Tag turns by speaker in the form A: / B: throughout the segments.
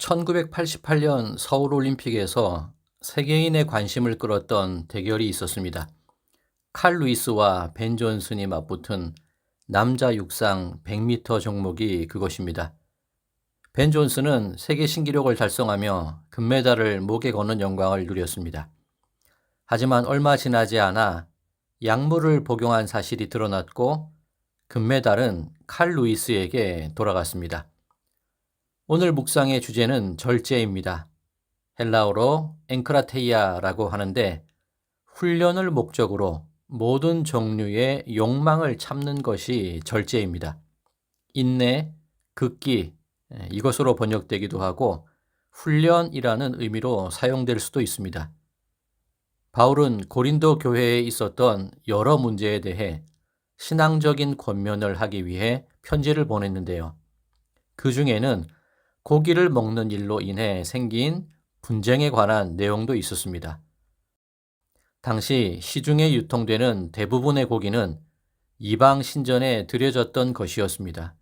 A: 1988년 서울올림픽에서 세계인의 관심을 끌었던 대결이 있었습니다. 칼 루이스와 벤 존슨이 맞붙은 남자 육상 100m 종목이 그것입니다. 벤 존슨은 세계 신기록을 달성하며 금메달을 목에 거는 영광을 누렸습니다. 하지만 얼마 지나지 않아 약물을 복용한 사실이 드러났고 금메달은 칼 루이스에게 돌아갔습니다. 오늘 묵상의 주제는 절제입니다. 헬라어로 엔크라테이아라고 하는데 훈련을 목적으로 모든 종류의 욕망을 참는 것이 절제입니다. 인내, 극기, 이것으로 번역되기도 하고 훈련이라는 의미로 사용될 수도 있습니다. 바울은 고린도 교회에 있었던 여러 문제에 대해 신앙적인 권면을 하기 위해 편지를 보냈는데요. 그 중에는 고기를 먹는 일로 인해 생긴 분쟁에 관한 내용도 있었습니다. 당시 시중에 유통되는 대부분의 고기는 이방 신전에 드려졌던 것이었습니다.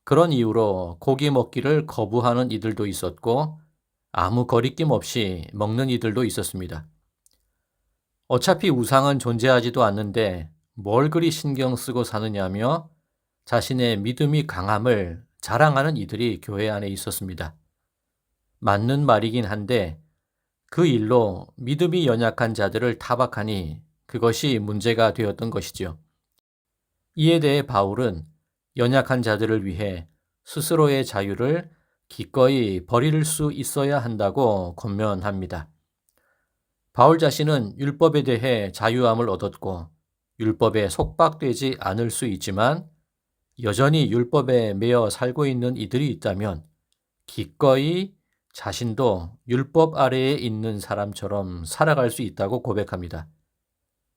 A: 그런 이유로 고기 먹기를 거부하는 이들도 있었고 아무 거리낌 없이 먹는 이들도 있었습니다. 어차피 우상은 존재하지도 않는데 뭘 그리 신경 쓰고 사느냐며 자신의 믿음이 강함을 자랑하는 이들이 교회 안에 있었습니다. 맞는 말이긴 한데 그 일로 믿음이 연약한 자들을 타박하니 그것이 문제가 되었던 것이죠. 이에 대해 바울은 연약한 자들을 위해 스스로의 자유를 기꺼이 버릴 수 있어야 한다고 권면합니다. 바울 자신은 율법에 대해 자유함을 얻었고 율법에 속박되지 않을 수 있지만 여전히 율법에 매여 살고 있는 이들이 있다면 기꺼이 자신도 율법 아래에 있는 사람처럼 살아갈 수 있다고 고백합니다.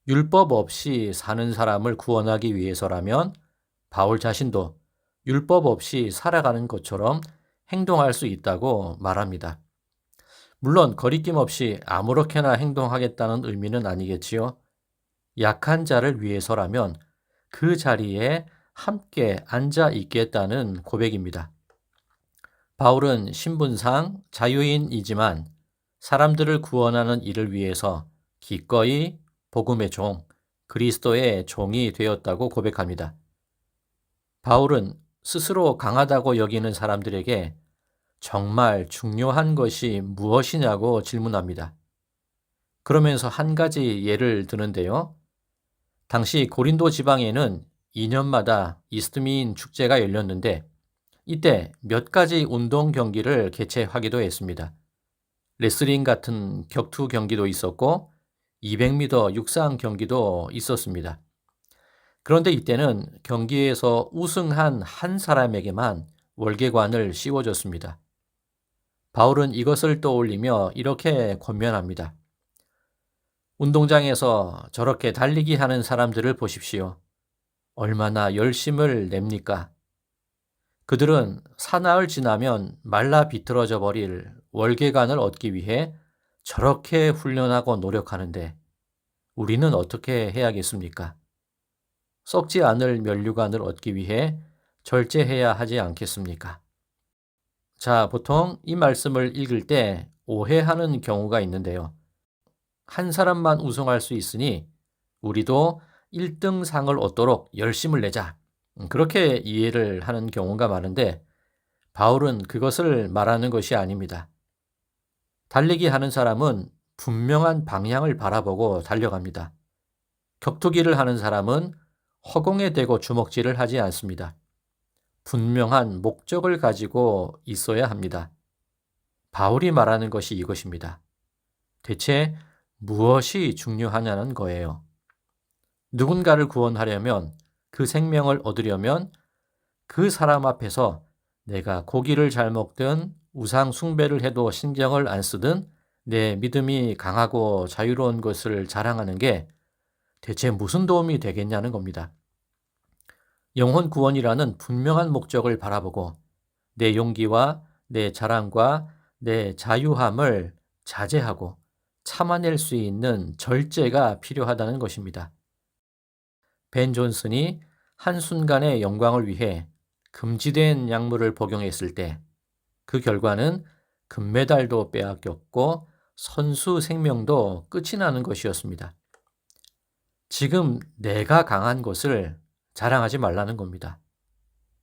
A: 율법 없이 사는 사람을 구원하기 위해서라면 바울 자신도 율법 없이 살아가는 것처럼 행동할 수 있다고 말합니다. 물론 거리낌 없이 아무렇게나 행동하겠다는 의미는 아니겠지요. 약한 자를 위해서라면 그 자리에 함께 앉아 있겠다는 고백입니다. 바울은 신분상 자유인이지만 사람들을 구원하는 일을 위해서 기꺼이 복음의 종, 그리스도의 종이 되었다고 고백합니다. 바울은 스스로 강하다고 여기는 사람들에게 정말 중요한 것이 무엇이냐고 질문합니다. 그러면서 한 가지 예를 드는데요. 당시 고린도 지방에는 2년마다 이스트미인 축제가 열렸는데 이때 몇 가지 운동 경기를 개최하기도 했습니다. 레슬링 같은 격투 경기도 있었고 200m 육상 경기도 있었습니다. 그런데 이때는 경기에서 우승한 한 사람에게만 월계관을 씌워줬습니다. 바울은 이것을 떠올리며 이렇게 권면합니다. 운동장에서 저렇게 달리기 하는 사람들을 보십시오. 얼마나 열심을 냅니까? 그들은 사나흘 지나면 말라 비틀어져 버릴 월계관을 얻기 위해 저렇게 훈련하고 노력하는데 우리는 어떻게 해야겠습니까? 썩지 않을 면류관을 얻기 위해 절제해야 하지 않겠습니까? 자, 보통 이 말씀을 읽을 때 오해하는 경우가 있는데요. 한 사람만 우승할 수 있으니 우리도 1등 상을 얻도록 열심을 내자. 그렇게 이해를 하는 경우가 많은데 바울은 그것을 말하는 것이 아닙니다. 달리기 하는 사람은 분명한 방향을 바라보고 달려갑니다. 격투기를 하는 사람은 허공에 대고 주먹질을 하지 않습니다. 분명한 목적을 가지고 있어야 합니다. 바울이 말하는 것이 이것입니다. 대체 무엇이 중요하냐는 거예요. 누군가를 구원하려면 그 생명을 얻으려면 그 사람 앞에서 내가 고기를 잘 먹든 우상 숭배를 해도 신경을 안 쓰든 내 믿음이 강하고 자유로운 것을 자랑하는 게 대체 무슨 도움이 되겠냐는 겁니다. 영혼 구원이라는 분명한 목적을 바라보고 내 용기와 내 자랑과 내 자유함을 자제하고 참아낼 수 있는 절제가 필요하다는 것입니다. 벤 존슨이 한순간의 영광을 위해 금지된 약물을 복용했을 때 그 결과는 금메달도 빼앗겼고 선수 생명도 끝이 나는 것이었습니다. 지금 내가 강한 것을 자랑하지 말라는 겁니다.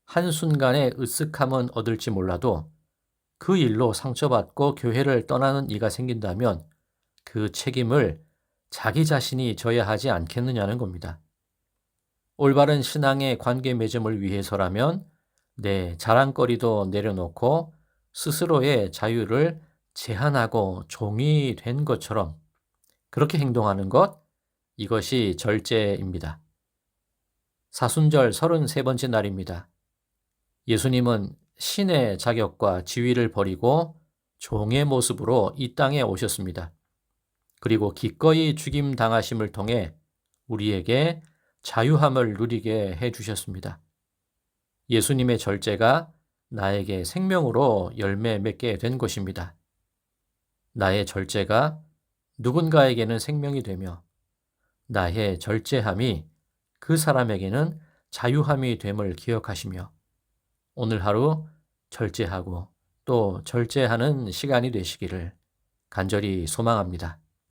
A: 한순간의 으쓱함은 얻을지 몰라도 그 일로 상처받고 교회를 떠나는 이가 생긴다면 그 책임을 자기 자신이 져야 하지 않겠느냐는 겁니다. 올바른 신앙의 관계 맺음을 위해서라면 내 자랑거리도 내려놓고 스스로의 자유를 제한하고 종이 된 것처럼 그렇게 행동하는 것, 이것이 절제입니다. 사순절 33번째 날입니다. 예수님은 신의 자격과 지위를 버리고 종의 모습으로 이 땅에 오셨습니다. 그리고 기꺼이 죽임 당하심을 통해 우리에게 자유함을 누리게 해주셨습니다. 예수님의 절제가 나에게 생명으로 열매 맺게 된 것입니다. 나의 절제가 누군가에게는 생명이 되며 나의 절제함이 그 사람에게는 자유함이 됨을 기억하시며 오늘 하루 절제하고 또 절제하는 시간이 되시기를 간절히 소망합니다.